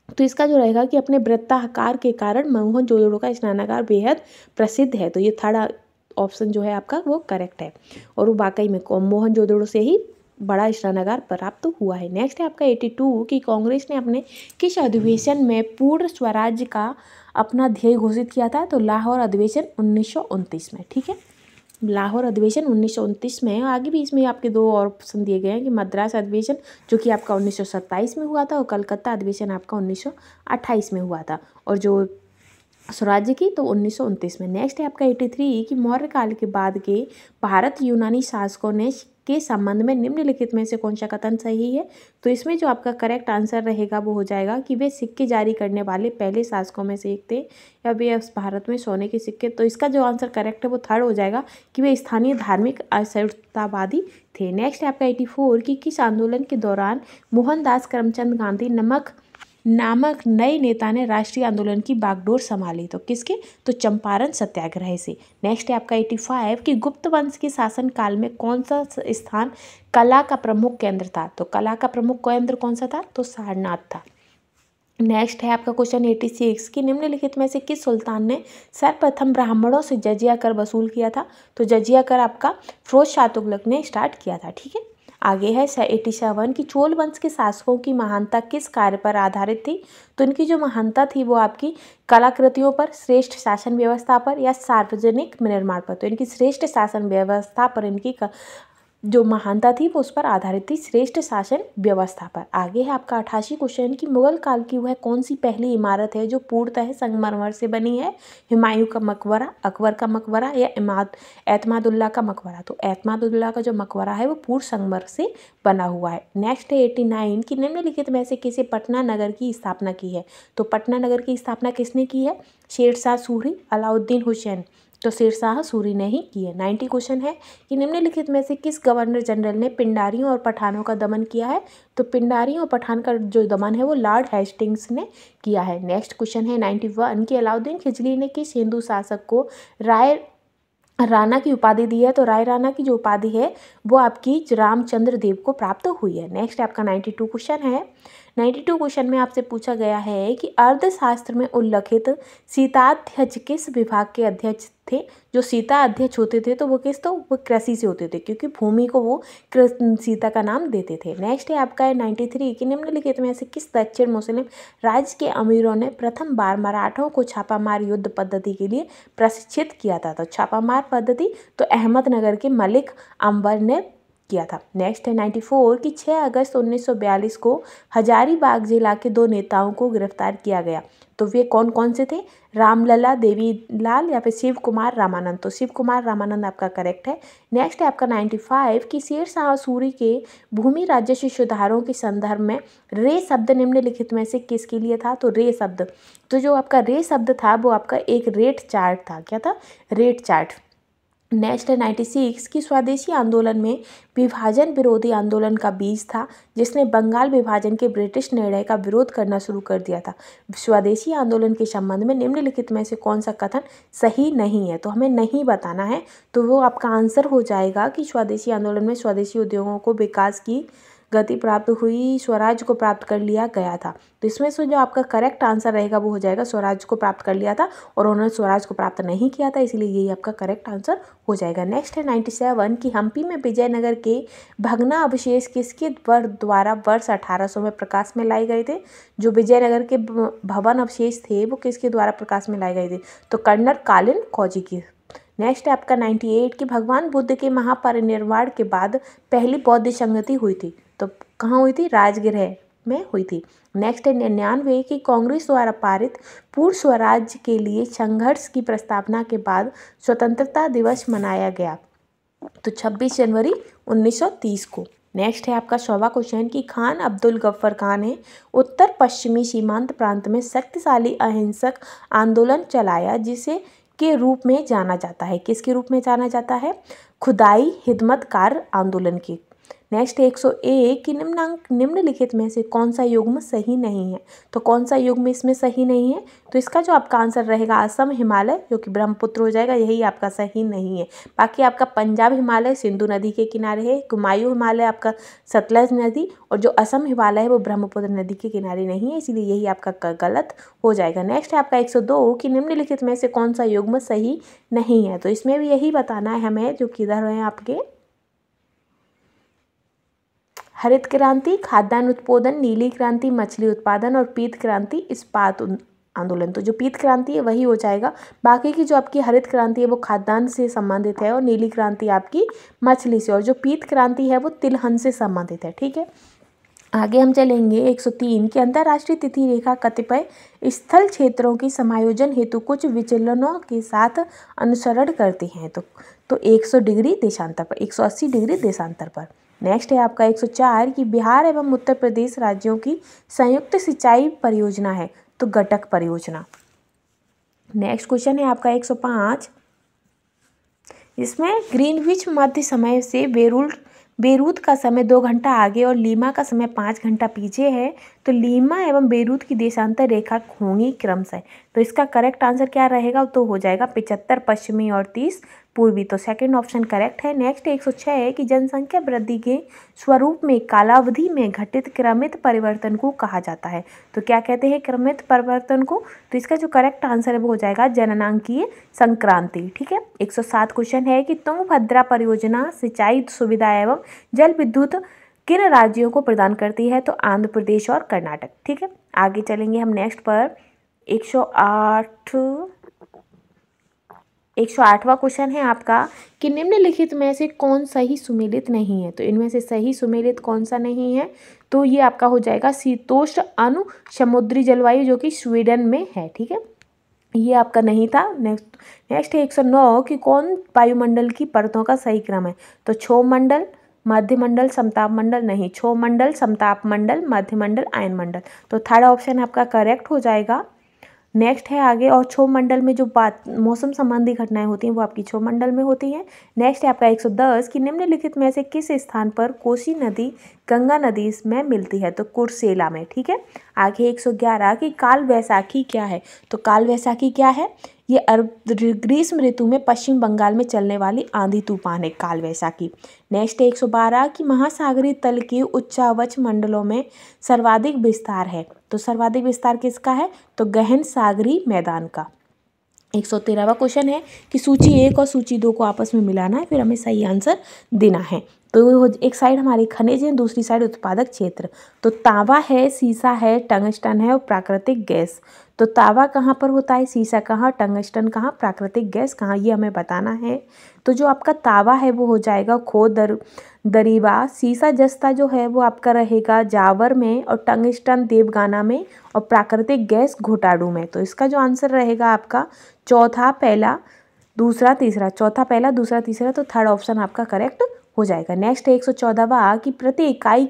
तो इसका जो रहेगा कि अपने वृत्ताकार के कारण मोहनजोदड़ो का स्नानागार बेहद प्रसिद्ध है। तो ये थर्ड ऑप्शन जो है आपका वो करेक्ट है, और वो वाकई में मोहनजोदड़ो से ही बड़ा स्नानागार प्राप्त हुआ है। नेक्स्ट है आपका 82 कि कांग्रेस ने अपने किस अधिवेशन में पूर्ण स्वराज्य का अपना ध्येय घोषित किया था। तो लाहौर अधिवेशन 1929 में। ठीक है, लाहौर अधिवेशन 1929 में। आगे भी इसमें आपके 2 और ऑप्शन दिए गए हैं कि मद्रास अधिवेशन जो कि आपका 1927 में हुआ था, और कलकत्ता अधिवेशन आपका 1928 में हुआ था, और जो स्वराज्य की तो 1929 में। नेक्स्ट है आपका 83 कि मौर्य काल के बाद के भारत यूनानी शासकों ने के संबंध में निम्नलिखित में से कौन सा कथन सही है। तो इसमें जो आपका करेक्ट आंसर रहेगा वो हो जाएगा कि वे सिक्के जारी करने वाले पहले शासकों में से एक थे, या वे भारत में सोने के सिक्के। तो इसका जो आंसर करेक्ट है वो थर्ड हो जाएगा कि वे स्थानीय धार्मिक असहिष्णुतावादी थे। नेक्स्ट है आपका 84 कि किस आंदोलन के दौरान मोहनदास करमचंद गांधी नामक नए नेता ने राष्ट्रीय आंदोलन की बागडोर संभाली? तो किसके? तो चंपारण सत्याग्रह से। नेक्स्ट है आपका 85 कि गुप्त वंश के शासन काल में कौन सा स्थान कला का प्रमुख केंद्र था? तो कला का प्रमुख केंद्र कौन सा था? तो सारनाथ था। नेक्स्ट है आपका क्वेश्चन 86 कि निम्नलिखित में से किस सुल्तान ने सर्वप्रथम ब्राह्मणों से जजिया कर वसूल किया था? तो जजिया कर आपका फिरोज शाह तुगलक ने स्टार्ट किया था। ठीक है, आगे है 87 कि चोल वंश के शासकों की महानता किस कार्य पर आधारित थी? तो इनकी जो महानता थी वो आपकी कलाकृतियों पर, श्रेष्ठ शासन व्यवस्था पर या सार्वजनिक निर्माण पर? तो इनकी श्रेष्ठ शासन व्यवस्था पर इनकी जो महानता थी वो उस पर आधारित थी, श्रेष्ठ शासन व्यवस्था पर। आगे है आपका 88 क्वेश्चन कि मुगल काल की वह कौन सी पहली इमारत है जो पूर्णतः संगमरमर से बनी है? हुमायूं का मकबरा, अकबर का मकबरा या एतमादुल्ला का मकबरा? तो एतमादुल्ला का जो मकबरा है वो पूर्ण संगमर से बना हुआ है। नेक्स्ट है 89 कि निम्नलिखित में से किसे पटना नगर की स्थापना की है? तो पटना नगर की स्थापना किसने की है? शेरशाह सूरी, अलाउद्दीन हुसैन? तो शेरशाह सूरी ने ही की है। 90 क्वेश्चन है कि निम्नलिखित में से किस गवर्नर जनरल ने पिंडारियों और पठानों का दमन किया है? तो पिंडारियों और पठान का जो दमन है वो लॉर्ड हेस्टिंग्स ने किया है। नेक्स्ट क्वेश्चन है 91 कि अलाउद्दीन खिलजी ने किस हिंदू शासक को राय राणा की उपाधि दी है? तो राय राणा की जो उपाधि है वो आपकी रामचंद्र देव को प्राप्त हुई है। नेक्स्ट आपका 92 क्वेश्चन है। 92 क्वेश्चन में आपसे पूछा गया है कि अर्थशास्त्र में उल्लिखित सीताध्यक्ष किस विभाग के अध्यक्ष थे? जो सीता अध्यक्ष होते थे तो वो किस, तो वो कृषि से होते थे, क्योंकि भूमि को वो सीता का नाम देते थे। नेक्स्ट है आपका 93 कि निम्नलिखित में से किस दक्षिण मुस्लिम राज्य के अमीरों ने प्रथम बार मराठों को छापामार युद्ध पद्धति के लिए प्रशिक्षित किया था? तो छापामार पद्धति तो अहमदनगर के मलिक अंबर ने किया था। नेक्स्ट है 94 कि 6 अगस्त 1942 को हजारीबाग जिला के 2 नेताओं को गिरफ्तार किया गया। तो वे कौन कौन से थे? रामलला देवीलाल या फिर शिव कुमार रामानंद? तो शिव कुमार रामानंद आपका करेक्ट है। नेक्स्ट है आपका 95 कि शेरशाह सूरी के भूमि राजस्व सुधारों के संदर्भ में रे शब्द निम्नलिखित में से किसके लिए था? तो रे शब्द, तो जो आपका रे शब्द था वो आपका एक रेट चार्ट था। क्या था? Rate chart. नेक्स्ट है 96 की स्वदेशी आंदोलन में विभाजन विरोधी आंदोलन का बीज था जिसने बंगाल विभाजन के ब्रिटिश निर्णय का विरोध करना शुरू कर दिया था। स्वदेशी आंदोलन के संबंध में निम्नलिखित में से कौन सा कथन सही नहीं है? तो हमें नहीं बताना है, तो वो आपका आंसर हो जाएगा कि स्वदेशी आंदोलन में स्वदेशी उद्योगों को विकास की गति प्राप्त हुई, स्वराज को प्राप्त कर लिया गया था। तो इसमें से जो आपका करेक्ट आंसर रहेगा वो हो जाएगा स्वराज को प्राप्त कर लिया था, और उन्होंने स्वराज को प्राप्त नहीं किया था, इसलिए यही आपका करेक्ट आंसर हो जाएगा। नेक्स्ट है 97 कि हम्पी में विजयनगर के भग्नावशेष किसके द्वारा वर्ष 1800 में प्रकाश में लाए गए थे? जो विजयनगर के भवन अवशेष थे वो किसके द्वारा प्रकाश में लाए गए थे? तो कर्नल कालिन कौजी की। नेक्स्ट है आपका 98 कि भगवान बुद्ध के महापरिनिर्वाण के बाद पहली बौद्ध संगति हुई थी, तो कहाँ हुई थी? राजगृह में हुई थी। नेक्स्ट है 99 कि कांग्रेस द्वारा पारित पूर्ण स्वराज के लिए संघर्ष की प्रस्तावना के बाद स्वतंत्रता दिवस मनाया गया, तो 26 जनवरी 1930 को। नेक्स्ट है आपका 100वां क्वेश्चन कि खान अब्दुल गफ्फर खान ने उत्तर पश्चिमी सीमांत प्रांत में शक्तिशाली अहिंसक आंदोलन चलाया जिसे के रूप में जाना जाता है। किसके रूप में जाना जाता है? खुदाई हिदमतकार आंदोलन के। नेक्स्ट 101 कि निम्नलिखित में से कौन सा युग्म सही नहीं है? तो कौन सा युग्म इसमें सही नहीं है? तो इसका जो आपका आंसर रहेगा असम हिमालय, जो कि ब्रह्मपुत्र हो जाएगा, यही आपका सही नहीं है। बाकी आपका पंजाब हिमालय सिंधु नदी के किनारे है, कुमायूं हिमालय आपका सतलज नदी, और जो असम हिमालय है वो ब्रह्मपुत्र नदी के किनारे नहीं है, इसलिए यही आपका गलत हो जाएगा। नेक्स्ट है आपका 102 कि निम्नलिखित में से कौन सा युग्म सही नहीं है? तो इसमें भी यही बताना है हमें, जो किधर है आपके हरित क्रांति खाद्यान्न उत्पादन, नीली क्रांति मछली उत्पादन, और पीत क्रांति इस्पात आंदोलन। तो जो पीत क्रांति है वही हो जाएगा। बाकी की जो आपकी हरित क्रांति है वो खाद्यान्न से संबंधित है, और नीली क्रांति आपकी मछली से, और जो पीत क्रांति है वो तिलहन से संबंधित है। ठीक है, आगे हम चलेंगे 103 कि अंतर्राष्ट्रीय तिथि रेखा कतिपय स्थल क्षेत्रों की समायोजन हेतु कुछ विचलनों के साथ अनुसरण करती हैं। तो 100 डिग्री देशांतर पर, 180 डिग्री देशांतर पर। नेक्स्ट है आपका 104 कि बिहार एवं उत्तर प्रदेश राज्यों की संयुक्त सिंचाई परियोजना है, तो गटक परियोजना। नेक्स्ट क्वेश्चन है आपका 105, इसमें ग्रीनविच मध्य समय से बेरूत का समय 2 घंटा आगे और लीमा का समय 5 घंटा पीछे है, तो लीमा एवं बेरूत की देशांतर रेखा होंगी क्रमशः। तो इसका करेक्ट आंसर क्या रहेगा, तो हो जाएगा 75 पश्चिमी और 30 पूर्वी। तो सेकंड ऑप्शन करेक्ट है। नेक्स्ट 106 है कि जनसंख्या वृद्धि के स्वरूप में कालावधि में घटित क्रमित परिवर्तन को कहा जाता है। तो क्या कहते हैं क्रमित परिवर्तन को, तो इसका जो करेक्ट आंसर है वो हो जाएगा जननांकीय संक्रांति। ठीक है। 107 क्वेश्चन है कि तुंगभद्रा परियोजना सिंचाई सुविधा एवं जल विद्युत किन राज्यों को प्रदान करती है, तो आंध्र प्रदेश और कर्नाटक। ठीक है। आगे चलेंगे हम नेक्स्ट पर 108वां क्वेश्चन है आपका कि निम्नलिखित में से कौन सही सुमेलित नहीं है। तो इनमें से सही सुमेलित कौन सा नहीं है, तो ये आपका हो जाएगा शीतोष्ण अनु समुद्री जलवायु जो कि स्वीडन में है। ठीक है, ये आपका नहीं था। नेक्स्ट है 109 कि कौन वायुमंडल की परतों का सही क्रम है। तो क्षोभ मंडल, मध्य मंडल, समताप मंडल, नहीं क्षोभ मंडल, समताप मंडल, मध्य मंडल, आयन मंडल। तो थर्ड ऑप्शन आपका करेक्ट हो जाएगा। नेक्स्ट है आगे, और क्षोभ मंडल में जो बात मौसम संबंधी घटनाएं होती हैं वो आपकी क्षोभ मंडल में होती हैं। नेक्स्ट है आपका 110 कि निम्नलिखित में से किस स्थान पर कोसी नदी गंगा नदी में मिलती है, तो कुर्सेला में। ठीक है। आगे 111 कि काल वैसाखी क्या है। तो काल वैसाखी क्या है, ये ग्रीष्म ऋतु में पश्चिम बंगाल में चलने वाली आंधी तूफान है काल वैसाखी। नेक्स्ट है 112 कि महासागरीय तल के उच्चावच मंडलों में सर्वाधिक विस्तार है। तो सर्वाधिक विस्तार किसका है, तो गहन सागरीय मैदान का। 113वां क्वेश्चन है कि सूची 1 और सूची 2 को आपस में मिलाना है, फिर हमें सही आंसर देना है। तो एक साइड हमारी खनिज है, दूसरी साइड उत्पादक क्षेत्र। तो तांबा है, सीसा है, टंगस्टन है और प्राकृतिक गैस। तो तांबा कहाँ पर होता है, सीसा कहाँ, टंगस्टन कहाँ, प्राकृतिक गैस कहाँ, ये हमें बताना है। तो जो आपका तांबा है वो हो जाएगा खो दरीवा, सीसा जस्ता जो है वो आपका रहेगा जावर में, और टंगस्टन देवगाना में, और प्राकृतिक गैस घोटाडू में। तो इसका जो आंसर रहेगा आपका चौथा पहला दूसरा तीसरा, चौथा पहला दूसरा तीसरा, तो थर्ड ऑप्शन आपका करेक्ट हो जाएगा। नेक्स्ट है 114वां कि प्रति इकाई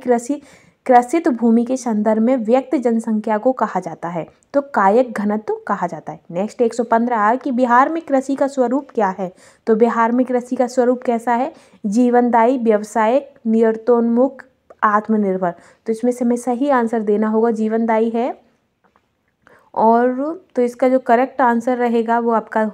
कृषित भूमि के संदर्भ में व्यक्त जनसंख्या को कहा जाता है, तो कायक घनत्व कहा जाता है। नेक्स्ट 115 कि बिहार में कृषि का स्वरूप क्या है। तो बिहार में कृषि का स्वरूप कैसा है, जीवनदायी, व्यवसायिक, नियतोन्मुख, आत्मनिर्भर। तो इसमें से हमें सही आंसर देना होगा जीवनदायी है। और तो इसका जो करेक्ट आंसर रहेगा वो आपका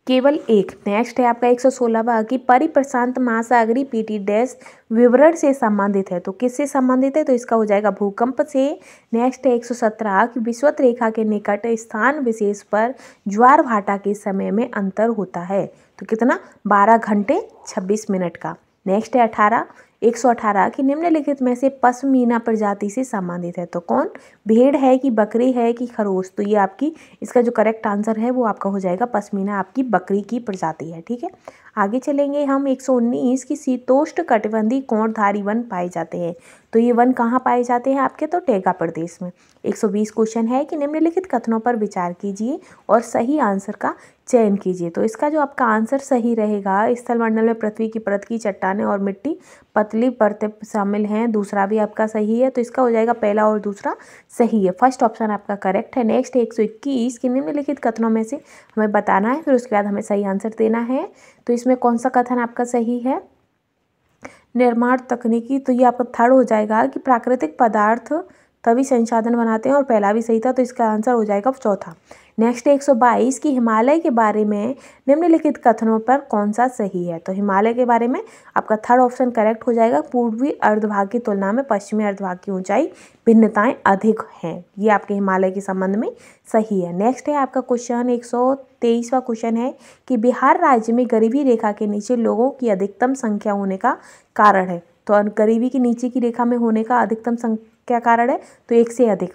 केवल एक। नेक्स्ट है आपका 116वां कि परिप्रशांत महासागरीय पीटी डैश विवरण से संबंधित है। तो किससे संबंधित है, तो इसका हो जाएगा भूकंप से। नेक्स्ट है 117 कि विषुवत रेखा के निकट स्थान विशेष पर ज्वार भाटा के समय में अंतर होता है। तो कितना, 12 घंटे 26 मिनट का। नेक्स्ट है 118 कि निम्नलिखित में से पश्मीना प्रजाति से संबंधित है। तो कौन, भेड़ है कि बकरी है कि खरगोश। तो ये आपकी, इसका जो करेक्ट आंसर है वो आपका हो जाएगा पश्मीना आपकी बकरी की प्रजाति है। ठीक है। आगे चलेंगे हम 119 की शीतोष्ण कटिबंधीय कोणधारी वन पाए जाते हैं। तो ये वन कहाँ पाए जाते हैं आपके, तो टेगा प्रदेश में। 120 क्वेश्चन है कि निम्नलिखित कथनों पर विचार कीजिए और सही आंसर का चयन कीजिए। तो इसका जो आपका आंसर सही रहेगा, स्थलमंडल में पृथ्वी की परत की चट्टानें और मिट्टी पतली परतें शामिल हैं, दूसरा भी आपका सही है। तो इसका हो जाएगा पहला और दूसरा सही है, फर्स्ट ऑप्शन आपका करेक्ट है। नेक्स्ट 121 कि निम्नलिखित कथनों में से हमें बताना है, फिर उसके बाद हमें सही आंसर देना है। तो इसमें कौन सा कथन आपका सही है, निर्माण तकनीकी। तो ये आपका थर्ड हो जाएगा कि प्राकृतिक पदार्थ तभी संसाधन बनाते हैं, और पहला भी सही था, तो इसका आंसर हो जाएगा चौथा। नेक्स्ट 122 की हिमालय के बारे में निम्नलिखित कथनों पर कौन सा सही है। तो हिमालय के बारे में आपका थर्ड ऑप्शन करेक्ट हो जाएगा, पूर्वी अर्धभाग की तुलना में पश्चिमी अर्धभाग की ऊंचाई भिन्नताएं अधिक हैं, ये आपके हिमालय के संबंध में सही है। नेक्स्ट है आपका क्वेश्चन 123वां क्वेश्चन है कि बिहार राज्य में गरीबी रेखा के नीचे लोगों की अधिकतम संख्या होने का कारण है। तो गरीबी के नीचे की रेखा में होने का अधिकतम क्या कारण है, तो 1 से अधिक।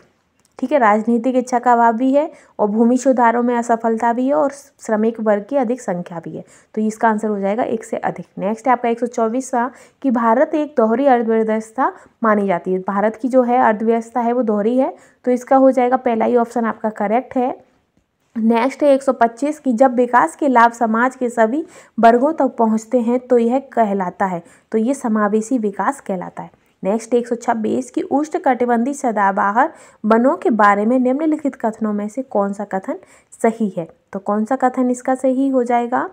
ठीक है, राजनीतिक इच्छा का अभाव भी है, और भूमि सुधारों में असफलता भी है, और श्रमिक वर्ग की अधिक संख्या भी है। तो इसका आंसर हो जाएगा 1 से अधिक। नेक्स्ट है आपका 124वां कि भारत एक दोहरी अर्थव्यवस्था मानी जाती है। भारत की जो है अर्थव्यवस्था है वो दोहरी है, तो इसका हो जाएगा पहला ही ऑप्शन आपका करेक्ट है। नेक्स्ट है 125 कि जब विकास के लाभ समाज के सभी वर्गों तक पहुंचते हैं तो यह कहलाता है, तो ये समावेशी विकास कहलाता है। नेक्स्ट 126 की उष्णकटिबंधीय सदाबहार वनों के बारे में निम्नलिखित कथनों में से कौन सा कथन सही है। तो कौन सा कथन इसका सही हो जाएगा,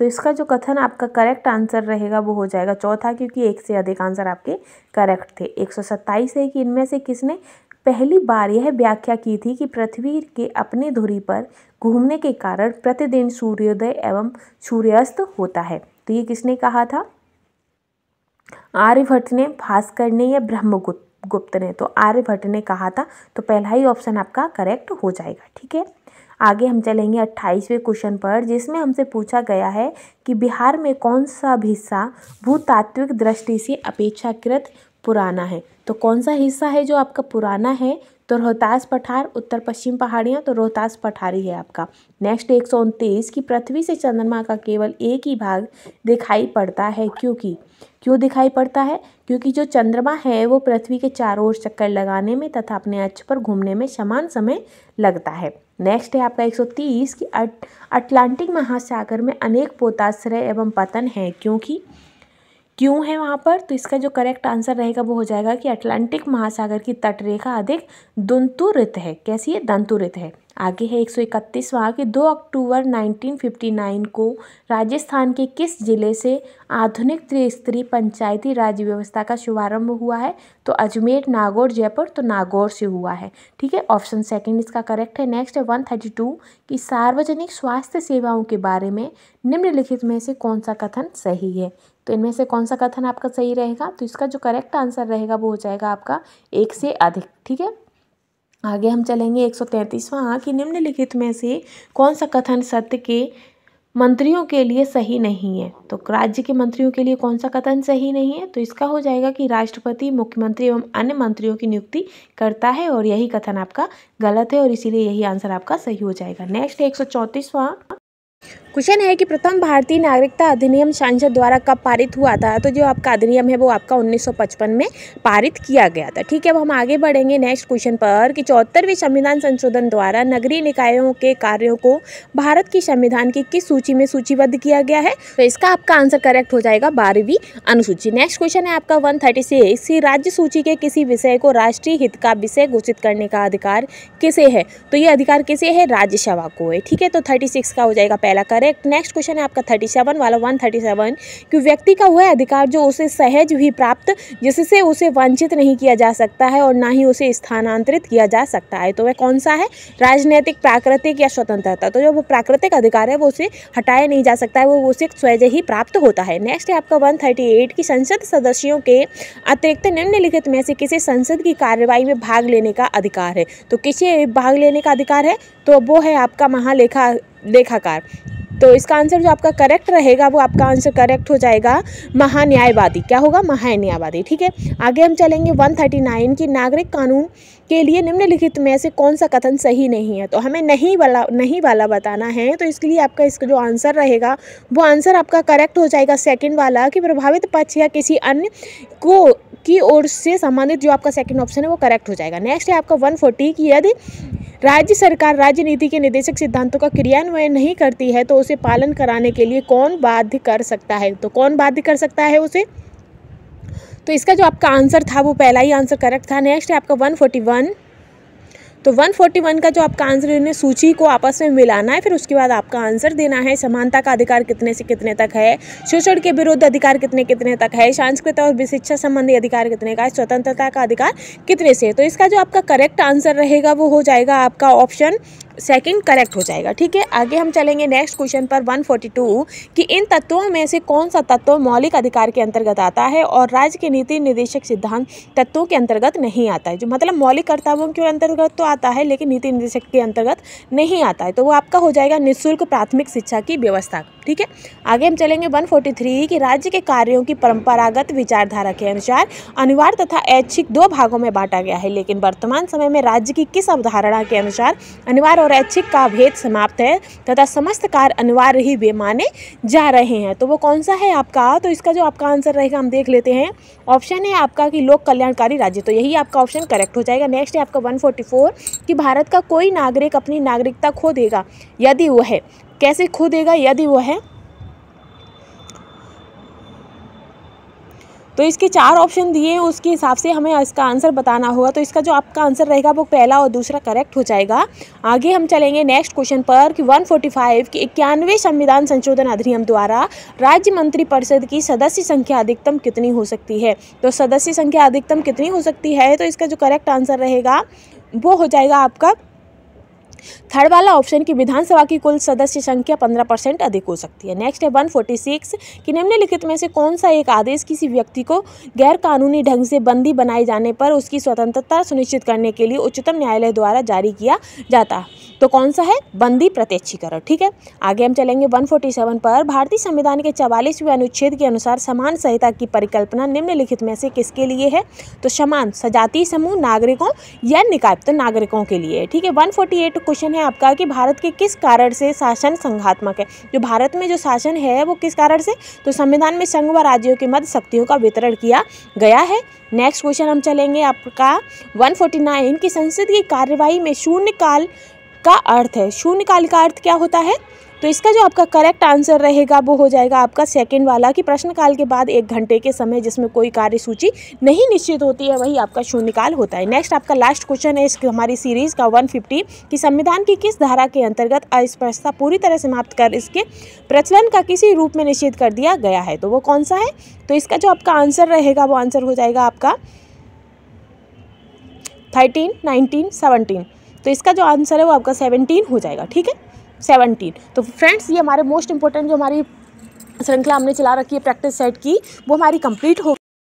तो इसका जो कथन आपका करेक्ट आंसर रहेगा वो हो जाएगा चौथा, क्योंकि एक से अधिक आंसर आपके करेक्ट थे। 127 है कि इनमें से किसने पहली बार यह व्याख्या की थी कि पृथ्वी के अपनी धुरी पर घूमने के कारण प्रतिदिन सूर्योदय एवं सूर्यास्त होता है? तो ये किसने कहा था? आर्यभट्ट ने, भास्कर ने या ब्रह्मगुप्त ने? तो आर्यभट्ट ने कहा था, तो पहला ही ऑप्शन आपका करेक्ट हो जाएगा। ठीक है, आगे हम चलेंगे 28वें क्वेश्चन पर, जिसमें हमसे पूछा गया है कि बिहार में कौन सा हिस्सा भूतात्विक दृष्टि से अपेक्षाकृत पुराना है? तो कौन सा हिस्सा है जो आपका पुराना है? तो रोहतास पठार, उत्तर पश्चिम पहाड़ियाँ, तो रोहतास पठारी है आपका। नेक्स्ट 129 कि पृथ्वी से चंद्रमा का केवल एक ही भाग दिखाई पड़ता है, क्यों दिखाई पड़ता है? क्योंकि जो चंद्रमा है वो पृथ्वी के चारों ओर चक्कर लगाने में तथा अपने अक्ष पर घूमने में समान समय लगता है। नेक्स्ट है आपका 130 कि अटलांटिक महासागर में अनेक पोताश्रय एवं पतन हैं, क्यों है वहाँ पर? तो इसका जो करेक्ट आंसर रहेगा वो हो जाएगा कि अटलांटिक महासागर की तटरेखा अधिक दंतुरित है। कैसी है? दंतुरित है। आगे है 131वां कि 2 अक्टूबर 1959 को राजस्थान के किस जिले से आधुनिक त्रिस्तरीय पंचायती राज व्यवस्था का शुभारंभ हुआ है? तो अजमेर, नागौर, जयपुर, तो नागौर से हुआ है। ठीक है, ऑप्शन सेकंड इसका करेक्ट है। नेक्स्ट है 132 कि सार्वजनिक स्वास्थ्य सेवाओं के बारे में निम्नलिखित में से कौन सा कथन सही है? तो इनमें से कौन सा कथन आपका सही रहेगा? तो इसका जो करेक्ट आंसर रहेगा वो हो जाएगा आपका एक से अधिक। ठीक है, आगे हम चलेंगे 133वां कि निम्नलिखित में से कौन सा कथन सत्य के मंत्रियों के लिए सही नहीं है? तो राज्य के मंत्रियों के लिए कौन सा कथन सही नहीं है? तो इसका हो जाएगा कि राष्ट्रपति, मुख्यमंत्री एवं अन्य मंत्रियों की नियुक्ति करता है, और यही कथन आपका गलत है और इसीलिए यही आंसर आपका सही हो जाएगा। नेक्स्ट 134वां क्वेश्चन है कि प्रथम भारतीय नागरिकता अधिनियम संसद द्वारा कब पारित हुआ था? तो जो आपका अधिनियम है वो आपका 1955 में पारित किया गया था। ठीक है, अब हम आगे बढ़ेंगे नेक्स्ट क्वेश्चन पर कि 74वें संविधान संशोधन द्वारा नगरीय निकायों के कार्यों को भारत की संविधान की किस सूची में सूचीबद्ध किया गया है? तो इसका आपका आंसर करेक्ट हो जाएगा 12वीं अनुसूची। नेक्स्ट क्वेश्चन है आपका 136 कि राज्य सूची के किसी विषय को राष्ट्रीय हित का विषय घोषित करने का अधिकार किसे है? तो ये अधिकार किसे है? राज्यसभा को है। ठीक है, तो 36 का हो जाएगा पहला करेक्ट। नेक्स्ट क्वेश्चन है आपका 37 वाला 137 कि व्यक्ति का वह अधिकार जो उसे सहज भी प्राप्त, जिससे उसे वंचित नहीं किया जा सकता है और ना ही उसे स्थानांतरित किया जा सकता है, तो वह कौन सा है? राजनीतिक, प्राकृतिक या स्वतंत्रता? तो जो वो प्राकृतिक अधिकार है वो उसे हटाया नहीं जा सकता है, वो उसे स्वयं ही प्राप्त होता है। नेक्स्ट है आपका 138 की संसद सदस्यों के अतिरिक्त निम्नलिखित में से किसे संसद की कार्यवाही में भाग लेने का अधिकार है? तो किसे भाग लेने का अधिकार है? तो वो है आपका लेखाकार। तो इसका आंसर जो आपका करेक्ट रहेगा वो आपका आंसर करेक्ट हो जाएगा महान्यायवादी। क्या होगा? महान्यायवादी। ठीक है, आगे हम चलेंगे 139 की नागरिक कानून के लिए निम्नलिखित में से कौन सा कथन सही नहीं है? तो हमें नहीं वाला बताना है, तो इसके लिए आपका इसका जो आंसर रहेगा वो आंसर आपका करेक्ट हो जाएगा सेकंड वाला कि प्रभावित पक्ष या किसी अन्य को की ओर से संबंधित, जो आपका सेकंड ऑप्शन है वो करेक्ट हो जाएगा। नेक्स्ट है आपका 140 की यदि राज्य सरकार राज्य नीति के निर्देशक सिद्धांतों का क्रियान्वयन नहीं करती है तो उसे पालन कराने के लिए कौन बाध्य कर सकता है? तो कौन बाध्य कर सकता है उसे? तो इसका जो आपका आंसर था वो पहला ही आंसर करेक्ट था। नेक्स्ट है आपका 141। तो 141 का जो आपका आंसर है सूची को आपस में मिलाना है, फिर उसके बाद आपका आंसर देना है। समानता का अधिकार कितने से कितने तक है? शोषण के विरुद्ध अधिकार कितने कितने तक है? सांस्कृतिक और शिक्षा संबंधी अधिकार कितने का है? स्वतंत्रता का अधिकार कितने से? तो इसका जो आपका करेक्ट आंसर रहेगा वो हो जाएगा आपका ऑप्शन सेकंड करेक्ट हो जाएगा। ठीक है, आगे हम चलेंगे नेक्स्ट क्वेश्चन पर 142 कि इन तत्वों में से कौन सा तत्व मौलिक अधिकार के अंतर्गत आता है और राज्य के नीति निर्देशक सिद्धांत तत्वों के अंतर्गत नहीं आता है? जो मतलब मौलिक कर्तव्यों के अंतर्गत तो आता है लेकिन नीति निर्देशक के अंतर्गत नहीं आता है, तो वो आपका हो जाएगा निःशुल्क प्राथमिक शिक्षा की व्यवस्था। ठीक है, आगे हम चलेंगे 143 कि राज्य के कार्यों की परंपरागत विचारधारा के अनुसार अनिवार्य तथा ऐच्छिक दो भागों में बांटा गया है, लेकिन वर्तमान समय में राज्य की किस अवधारणा के अनुसार अनिवार्य और ऐच्छिक का भेद समाप्त है तथा समस्त कार्य अनिवार्य ही वे माने जा रहे हैं? तो वो कौन सा है आपका? तो इसका जो आपका आंसर रहेगा हम देख लेते हैं। ऑप्शन है आपका कि लोक कल्याणकारी राज्य, तो यही आपका ऑप्शन करेक्ट हो जाएगा। नेक्स्ट है आपका 144 कि भारत का कोई नागरिक अपनी नागरिकता खो देगा यदि वो है, कैसे खो देगा? यदि वो है तो इसके 4 ऑप्शन दिए हैं, उसके हिसाब से हमें इसका आंसर बताना होगा। तो इसका जो आपका आंसर रहेगा वो पहला और दूसरा करेक्ट हो जाएगा। आगे हम चलेंगे नेक्स्ट क्वेश्चन पर कि 145 की 91वें संविधान संशोधन अधिनियम द्वारा राज्य मंत्रिपरिषद की सदस्य संख्या अधिकतम कितनी हो सकती है। तो सदस्य संख्या अधिकतम कितनी हो सकती है, तो इसका जो करेक्ट आंसर रहेगा वो हो जाएगा आपका थर्ड वाला ऑप्शन की विधानसभा की कुल सदस्य संख्या 15% अधिक हो सकती है। नेक्स्ट है 146 कि निम्नलिखित में से कौन सा एक आदेश किसी व्यक्ति को गैर कानूनी ढंग से बंदी बनाए जाने पर उसकी स्वतंत्रता सुनिश्चित करने के लिए उच्चतम न्यायालय द्वारा जारी किया जाता, तो कौन सा है, बंदी प्रत्यक्षीकरण। ठीक है, आगे हम चलेंगे 147 पर भारतीय संविधान के 44वें अनुच्छेद के अनुसार समान संहिता की परिकल्पना निम्नलिखित में से किसके लिए है। तो समान सजातीय समूह, नागरिकों या निकाय, तो नागरिकों के लिए। ठीक है, 148 क्वेश्चन है आपका कि भारत के किस कारण से शासन संघात्मक है। जो भारत में जो शासन है वो किस कारण से, तो संविधान में संघ व राज्यों के मध्य शक्तियों का वितरण किया गया है। नेक्स्ट क्वेश्चन हम चलेंगे आपका 149 की संसद की कार्यवाही में शून्यकाल का अर्थ है। शून्यकाल का अर्थ क्या होता है, तो इसका जो आपका करेक्ट आंसर रहेगा वो हो जाएगा आपका सेकंड वाला कि प्रश्नकाल के बाद 1 घंटे के समय जिसमें कोई कार्यसूची नहीं निश्चित होती है वही आपका शून्यकाल होता है। नेक्स्ट आपका लास्ट क्वेश्चन है इस हमारी सीरीज का 150 कि संविधान की किस धारा के अंतर्गत अस्पृश्यता पूरी तरह समाप्त कर इसके प्रचलन का किसी रूप में निषेध कर दिया गया है, तो वो कौन सा है। तो इसका जो आपका आंसर रहेगा वो आंसर हो जाएगा आपका 13, 19, 17। तो इसका जो आंसर है वो आपका 17 हो जाएगा। ठीक है, 17। तो फ्रेंड्स ये हमारे मोस्ट इंपॉर्टेंट जो हमारी श्रृंखला हमने चला रखी है प्रैक्टिस सेट की वो हमारी कंप्लीट हो